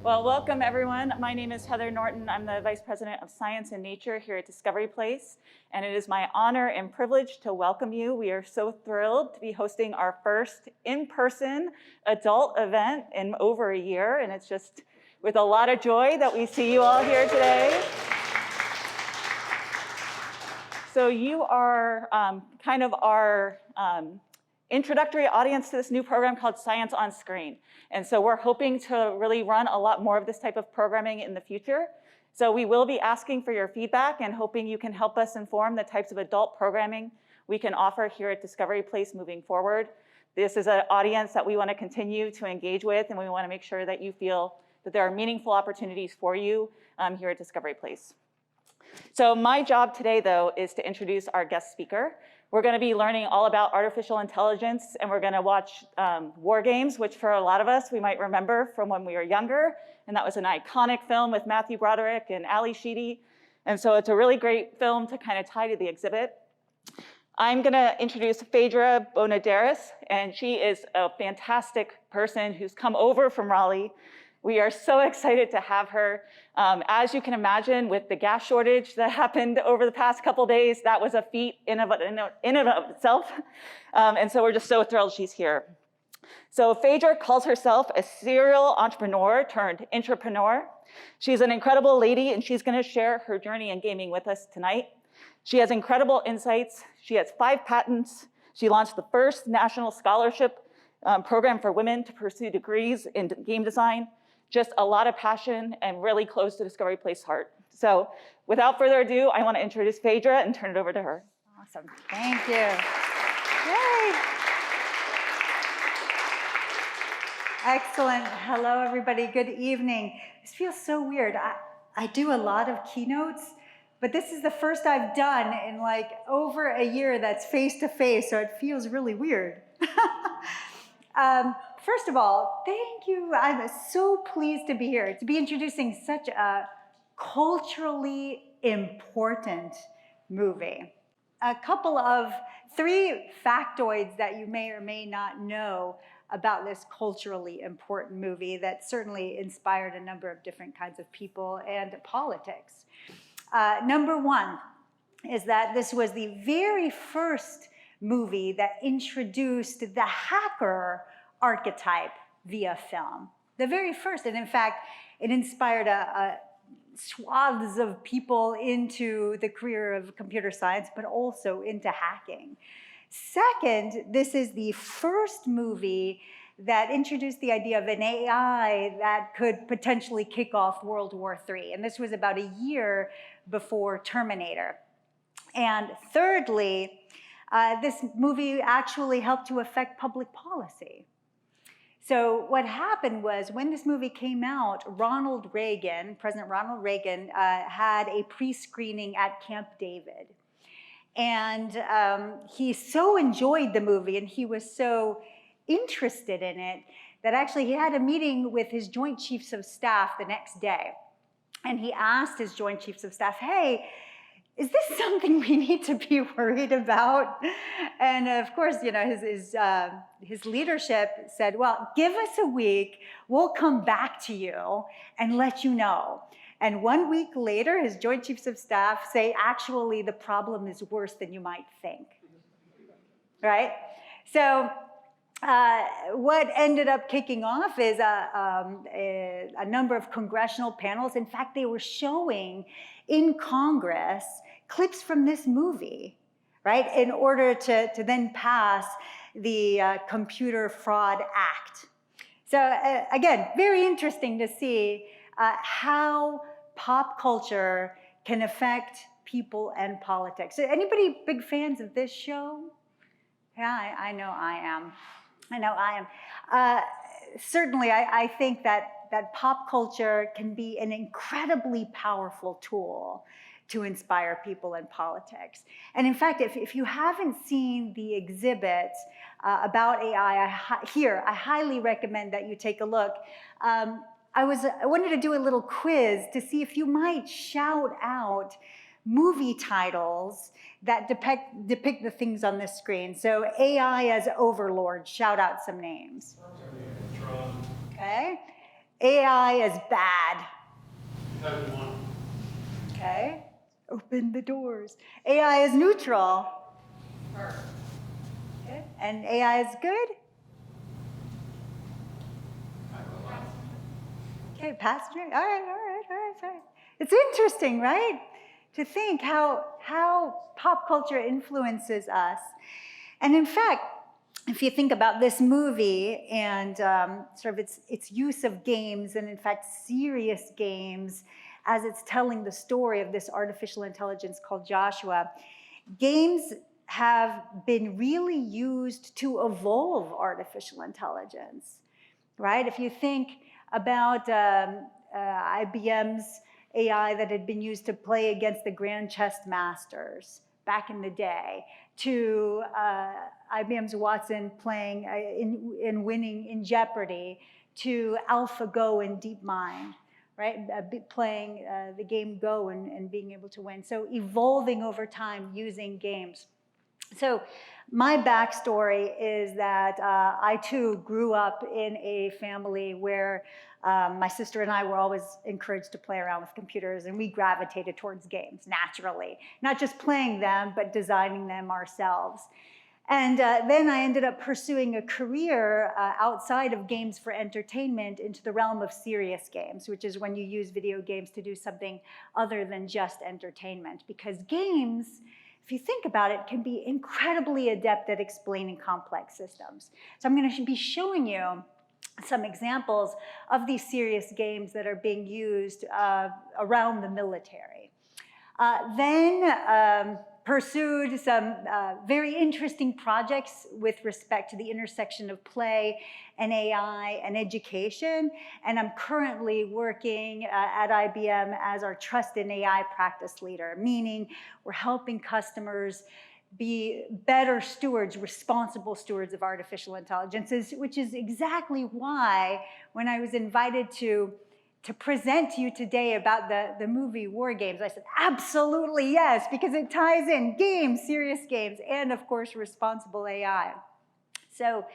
Well, welcome everyone. My name is Heather Norton. I'm the Vice President of Science and Nature here at Discovery Place, and it is my honor and privilege to welcome you. We are so thrilled to be hosting our first in-person adult event in over a year, and it's just with a lot of joy that we see you all here today. So you are kind of our introductory audience to this new program called Science on Screen. And so we're hoping to really run a lot more of this type of programming in the future. So we will be asking for your feedback and hoping you can help us inform the types of adult programming we can offer here at Discovery Place moving forward. This is an audience that we want to continue to engage with, and we want to make sure that you feel that there are meaningful opportunities for you here at Discovery Place. So my job today, though, is to introduce our guest speaker. We're going to be learning all about artificial intelligence, and we're going to watch War Games, which for a lot of us, we might remember from when we were younger. And that was an iconic film with Matthew Broderick and Ali Sheedy. And so it's a really great film to kind of tie to the exhibit. I'm going to introduce Phaedra Bonadares, and she is a fantastic person who's come over from Raleigh. We are so excited to have her. As you can imagine, with the gas shortage that happened over the past couple days, that was a feat in of itself. And so we're just so thrilled she's here. So Phaedra calls herself a serial entrepreneur turned intrapreneur. She's an incredible lady, and she's going to share her journey in gaming with us tonight. She has incredible insights. She has 5 patents. She launched the first national scholarship program for women to pursue degrees in game design. Just a lot of passion and really close to Discovery Place heart. So without further ado, I want to introduce Phaedra and turn it over to her. Awesome, thank you. Yay. Excellent, hello everybody, good evening. This feels so weird. I do a lot of keynotes, but this is the first I've done in like over a year that's face-to-face, so it feels really weird. First of all, thank you. I'm so pleased to be here, to be introducing such a culturally important movie. A couple of 3 factoids that you may or may not know about this culturally important movie that certainly inspired a number of different kinds of people and politics. Number 1 is that this was the very first movie that introduced the hacker archetype via film. The very first, and in fact, it inspired swaths of people into the career of computer science, but also into hacking. Second, this is the first movie that introduced the idea of an AI that could potentially kick off World War III. And this was about a year before Terminator. And thirdly, this movie actually helped to affect public policy. So what happened was when this movie came out, President Ronald Reagan had a pre-screening at Camp David. And he so enjoyed the movie and he was so interested in it that actually he had a meeting with his Joint Chiefs of Staff the next day. And he asked his Joint Chiefs of Staff, hey, is this something we need to be worried about? And of course, you know, his leadership said, well, give us a week, we'll come back to you and let you know. And 1 week later, his Joint Chiefs of Staff say, actually, the problem is worse than you might think, right? So what ended up kicking off is a number of congressional panels. In fact, they were showing in Congress clips from this movie, right, in order to then pass the Computer Fraud Act. So again, very interesting to see how pop culture can affect people and politics. So anybody big fans of this show? Yeah, I know I am. I know I am. Certainly, I think that pop culture can be an incredibly powerful tool to inspire people in politics. And in fact, if you haven't seen the exhibit about AI, I highly recommend that you take a look. I wanted to do a little quiz to see if you might shout out movie titles that depict the things on this screen. So AI as Overlord, shout out some names. Okay. AI is bad. Type 1. Okay, open the doors. AI is neutral. Okay. And AI is good? Okay, passenger. All right. It's interesting, right? To think how pop culture influences us. And in fact, if you think about this movie and sort of its use of games, and in fact serious games, as it's telling the story of this artificial intelligence called Joshua, games have been really used to evolve artificial intelligence, right? If you think about IBM's AI that had been used to play against the Grand Chess Masters back in the day, to IBM's Watson playing in winning in Jeopardy, to AlphaGo and DeepMind, right? Playing the game Go and being able to win. So evolving over time using games. So my backstory is that I too grew up in a family where my sister and I were always encouraged to play around with computers, and we gravitated towards games naturally. Not just playing them, but designing them ourselves. And then I ended up pursuing a career outside of games for entertainment into the realm of serious games, which is when you use video games to do something other than just entertainment. Because games, if you think about it, can be incredibly adept at explaining complex systems. So I'm going to be showing you some examples of these serious games that are being used around the military. Then pursued some very interesting projects with respect to the intersection of play and AI and education. And I'm currently working at IBM as our Trust in AI practice leader, meaning we're helping customers be better stewards, responsible stewards of artificial intelligence, which is exactly why when I was invited to present to you today about the movie War Games, I said, absolutely yes, because it ties in games, serious games, and of course, responsible AI. So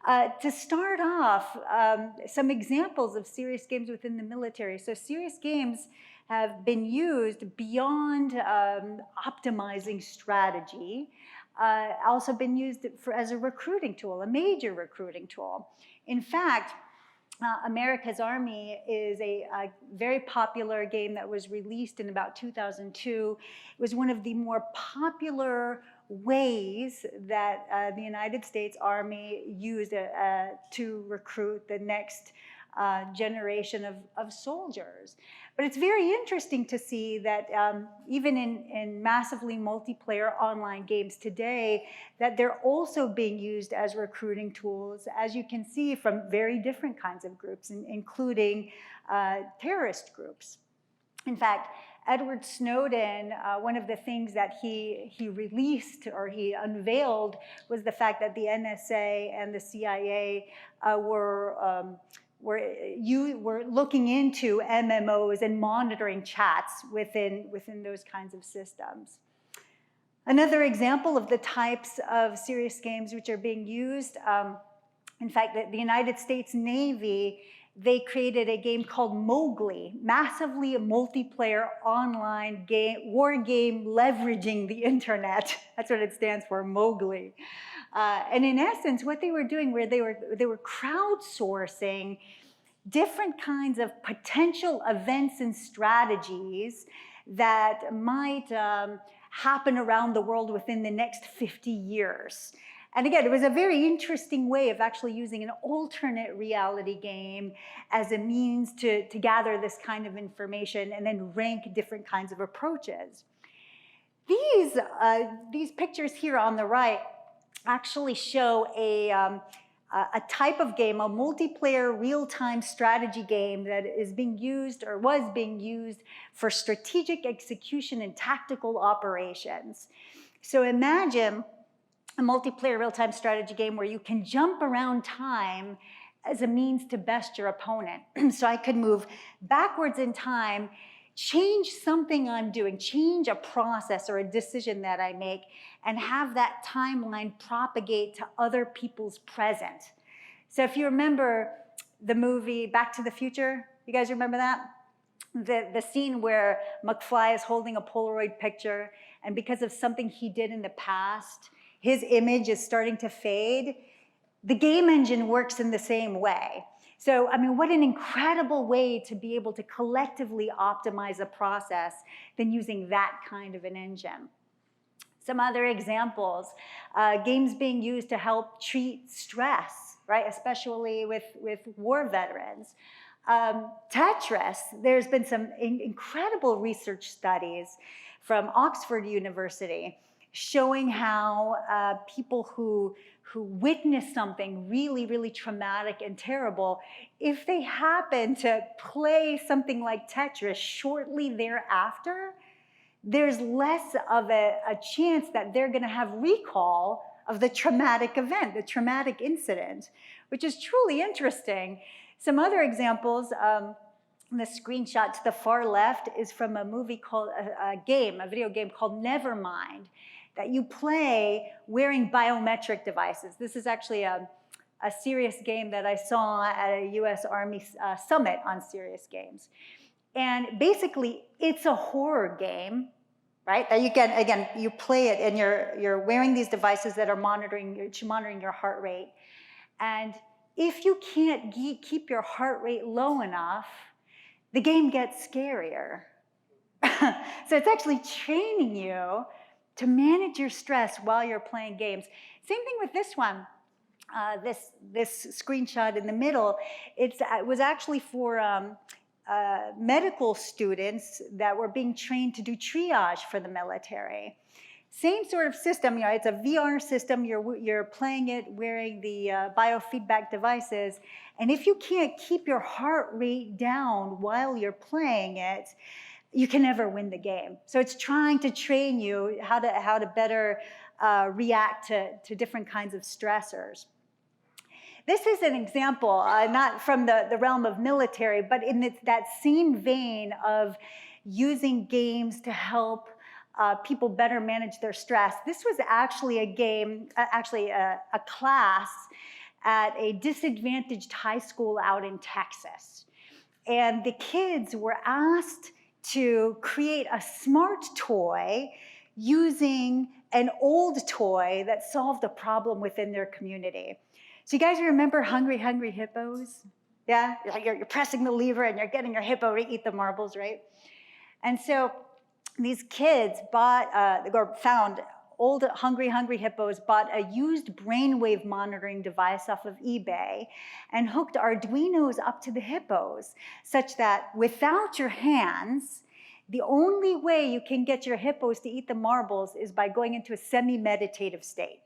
to start off, some examples of serious games within the military. So serious games have been used beyond optimizing strategy, also been used as a recruiting tool, a major recruiting tool. In fact, America's Army is a very popular game that was released in about 2002. It was one of the more popular ways that the United States Army used to recruit the next generation of soldiers. But it's very interesting to see that even in massively multiplayer online games today, that they're also being used as recruiting tools, as you can see from very different kinds of groups, including terrorist groups. In fact, Edward Snowden, one of the things that he released or he unveiled was the fact that the NSA and the CIA were looking into MMOs and monitoring chats within those kinds of systems. Another example of the types of serious games which are being used, in fact, the United States Navy, they created a game called Mowgli, massively multiplayer online game, war game leveraging the internet. That's what it stands for, Mowgli. And in essence, what they were doing, where they were crowdsourcing different kinds of potential events and strategies that might happen around the world within the next 50 years. And again, it was a very interesting way of actually using an alternate reality game as a means to gather this kind of information and then rank different kinds of approaches. These pictures here on the right actually show a type of game, a multiplayer real-time strategy game that is being used or was being used for strategic execution and tactical operations. So imagine a multiplayer real-time strategy game where you can jump around time as a means to best your opponent. So I could move backwards in time, change something I'm doing, change a process or a decision that I make, and have that timeline propagate to other people's present. So if you remember the movie Back to the Future. You guys remember that? The scene where McFly is holding a Polaroid picture, and because of something he did in the past, his image is starting to fade. The game engine works in the same way. So, I mean, what an incredible way to be able to collectively optimize a process than using that kind of an engine. Some other examples, games being used to help treat stress, right? Especially with war veterans. Tetris, there's been some incredible research studies from Oxford University showing how people who witness something really, really traumatic and terrible, if they happen to play something like Tetris shortly thereafter, there's less of a chance that they're gonna have recall of the traumatic event, the traumatic incident, which is truly interesting. Some other examples, the screenshot to the far left is from a movie called, a video game called Nevermind, that you play wearing biometric devices. This is actually a serious game that I saw at a US Army summit on serious games. And basically, it's a horror game, right? That you can, again, you play it and you're wearing these devices that are monitoring your heart rate. And if you can't keep your heart rate low enough, the game gets scarier. So it's actually training you to manage your stress while you're playing games. Same thing with this one. This screenshot in the middle, it was actually for medical students that were being trained to do triage for the military. Same sort of system, you know, it's a VR system, you're playing it wearing the biofeedback devices, and if you can't keep your heart rate down while you're playing it, you can never win the game. So it's trying to train you how to better react to different kinds of stressors. This is an example, not from the realm of military, but in that same vein of using games to help people better manage their stress. This was actually a game, a class at a disadvantaged high school out in Texas. And the kids were asked to create a smart toy using an old toy that solved a problem within their community. So you guys remember Hungry Hungry Hippos? Yeah, you're pressing the lever and you're getting your hippo to eat the marbles, right? And so these kids found old Hungry Hungry Hippos, bought a used brainwave monitoring device off of eBay and hooked Arduinos up to the hippos, such that without your hands, the only way you can get your hippos to eat the marbles is by going into a semi-meditative state,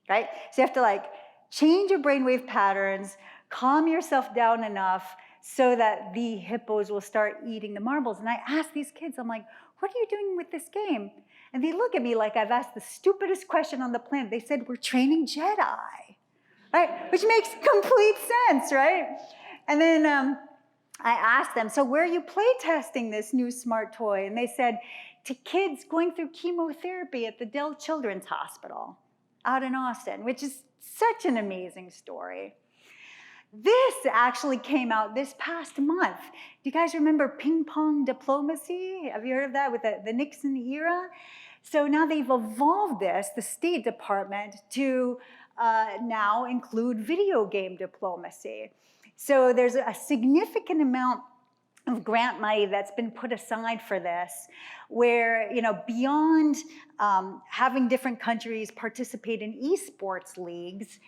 right? So you have to like change your brainwave patterns, calm yourself down enough so that the hippos will start eating the marbles. And I asked these kids, I'm like, what are you doing with this game? And they look at me like I've asked the stupidest question on the planet. They said, we're training Jedi, right? Which makes complete sense, right? And then I asked them, so where are you play testing this new smart toy? And they said, to kids going through chemotherapy at the Dell Children's Hospital out in Austin, which is such an amazing story. This actually came out this past month. Do you guys remember ping pong diplomacy? Have you heard of that with the Nixon era? So now they've evolved this, the State Department, to now include video game diplomacy. So there's a significant amount of grant money that's been put aside for this, where, you know, beyond having different countries participate in esports leagues,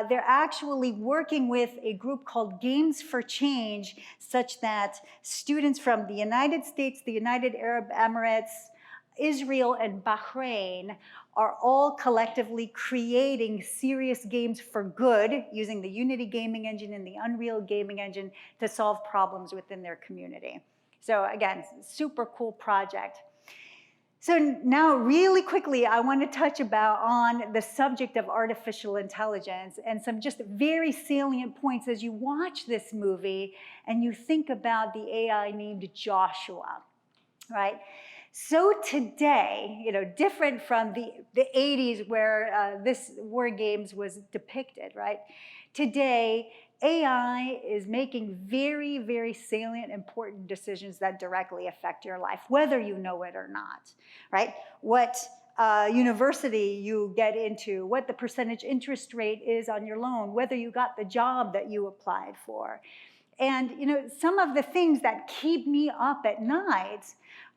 they're actually working with a group called Games for Change, such that students from the United States, the United Arab Emirates, Israel, and Bahrain are all collectively creating serious games for good using the Unity gaming engine and the Unreal gaming engine to solve problems within their community. So again, super cool project. So now really quickly, I want to touch on the subject of artificial intelligence and some just very salient points as you watch this movie and you think about the AI named Joshua, right? So today, you know, different from the 80s where this War Games was depicted, right? Today, AI is making very, very salient, important decisions that directly affect your life, whether you know it or not, right? What university you get into, what the percentage interest rate is on your loan, whether you got the job that you applied for. And some of the things that keep me up at night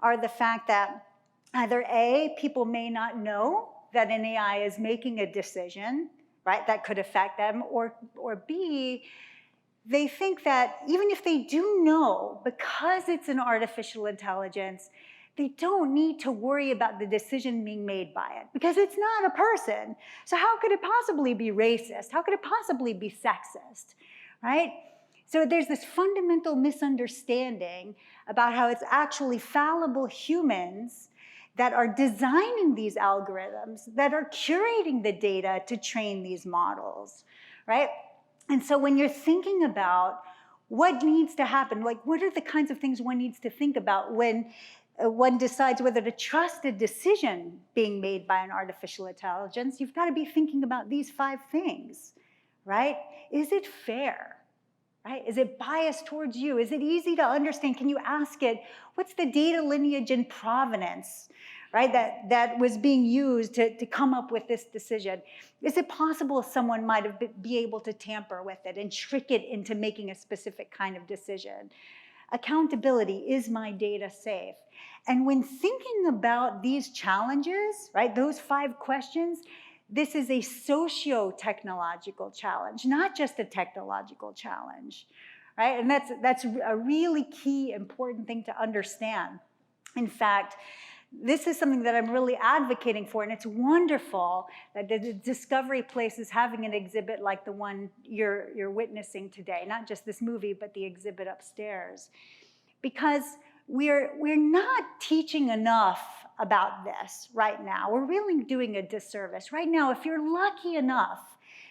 are the fact that either A, people may not know that an AI is making a decision, right, that could affect them, or B, they think that even if they do know, because it's an artificial intelligence, they don't need to worry about the decision being made by it, because it's not a person. So how could it possibly be racist? How could it possibly be sexist, right? So there's this fundamental misunderstanding about how it's actually fallible humans that are designing these algorithms, that are curating the data to train these models, right? And so when you're thinking about what needs to happen, like what are the kinds of things one needs to think about when one decides whether to trust a decision being made by an artificial intelligence, you've got to be thinking about these 5 things, right? Is it fair? Right? Is it biased towards you? Is it easy to understand? Can you ask it, what's the data lineage and provenance, right, that was being used to come up with this decision? Is it possible someone might have be able to tamper with it and trick it into making a specific kind of decision? Accountability, is my data safe? And when thinking about these challenges, right, those 5 questions, this is a socio-technological challenge, not just a technological challenge, right? And that's a really key, important thing to understand. In fact, this is something that I'm really advocating for, and it's wonderful that the Discovery Place is having an exhibit like the one you're witnessing today, not just this movie, but the exhibit upstairs. Because we're not teaching enough about this right now. We're really doing a disservice. Right now, if you're lucky enough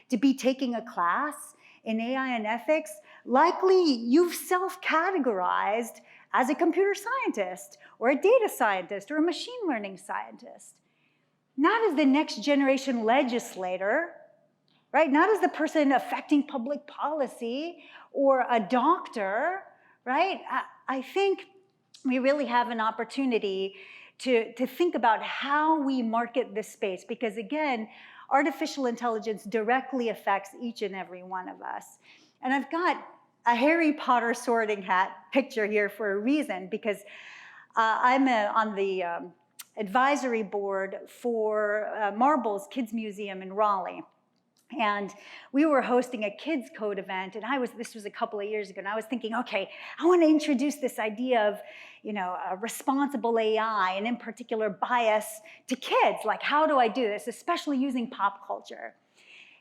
to be taking a class in AI and ethics, likely you've self-categorized as a computer scientist or a data scientist or a machine learning scientist. Not as the next generation legislator, right? Not as the person affecting public policy or a doctor, right? I think we really have an opportunity to think about how we market this space, because again, artificial intelligence directly affects each and every one of us. And I've got a Harry Potter sorting hat picture here for a reason, because I'm on the advisory board for Marbles Kids Museum in Raleigh. And we were hosting a kids code event, and this was a couple of years ago, and I was thinking, okay, I want to introduce this idea of, a responsible AI, and in particular bias to kids. Like, how do I do this, especially using pop culture?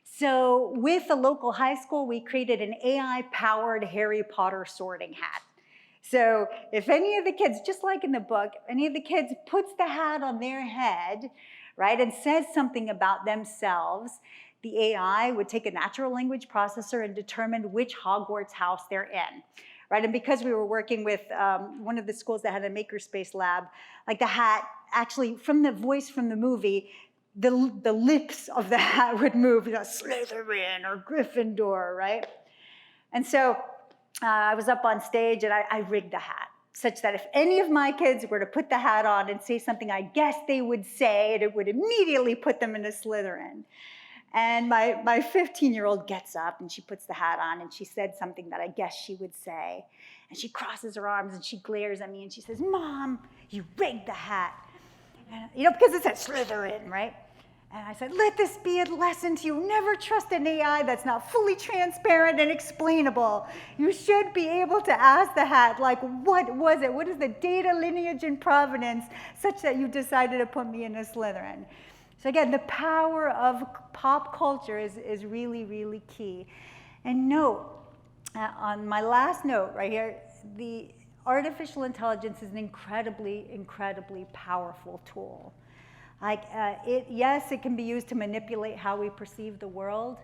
So with the local high school, we created an AI-powered Harry Potter sorting hat. So if any of the kids, just like in the book, any of the kids puts the hat on their head, right, and says something about themselves, the AI would take a natural language processor and determine which Hogwarts house they're in, right? And because we were working with one of the schools that had a makerspace lab, like the hat, actually from the voice from the movie, the lips of the hat would move, Slytherin or Gryffindor, right? And so I was up on stage and I rigged the hat such that if any of my kids were to put the hat on and say something I guess they would say, it would immediately put them in a Slytherin. And my 15-year-old gets up and she puts the hat on and she said something that I guess she would say. And she crosses her arms and she glares at me and she says, "Mom, you rigged the hat." And, because it said Slytherin, right? And I said, let this be a lesson to you. Never trust an AI that's not fully transparent and explainable. You should be able to ask the hat, like, what was it? What is the data lineage and provenance such that you decided to put me in a Slytherin? So again, the power of pop culture is really, really key. And note, on my last note right here, the artificial intelligence is an incredibly, incredibly powerful tool. Like, yes, it can be used to manipulate how we perceive the world,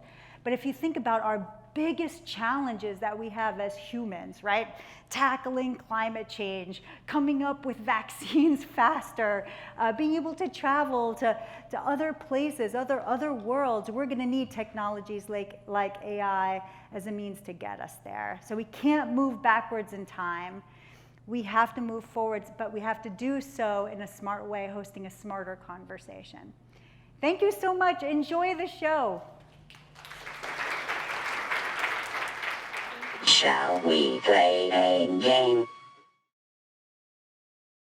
But if you think about our biggest challenges that we have as humans, right? Tackling climate change, coming up with vaccines faster, being able to travel to other places, other worlds, we're gonna need technologies like AI as a means to get us there. So we can't move backwards in time. We have to move forwards, but we have to do so in a smart way, hosting a smarter conversation. Thank you so much. Enjoy the show. Shall we play a game?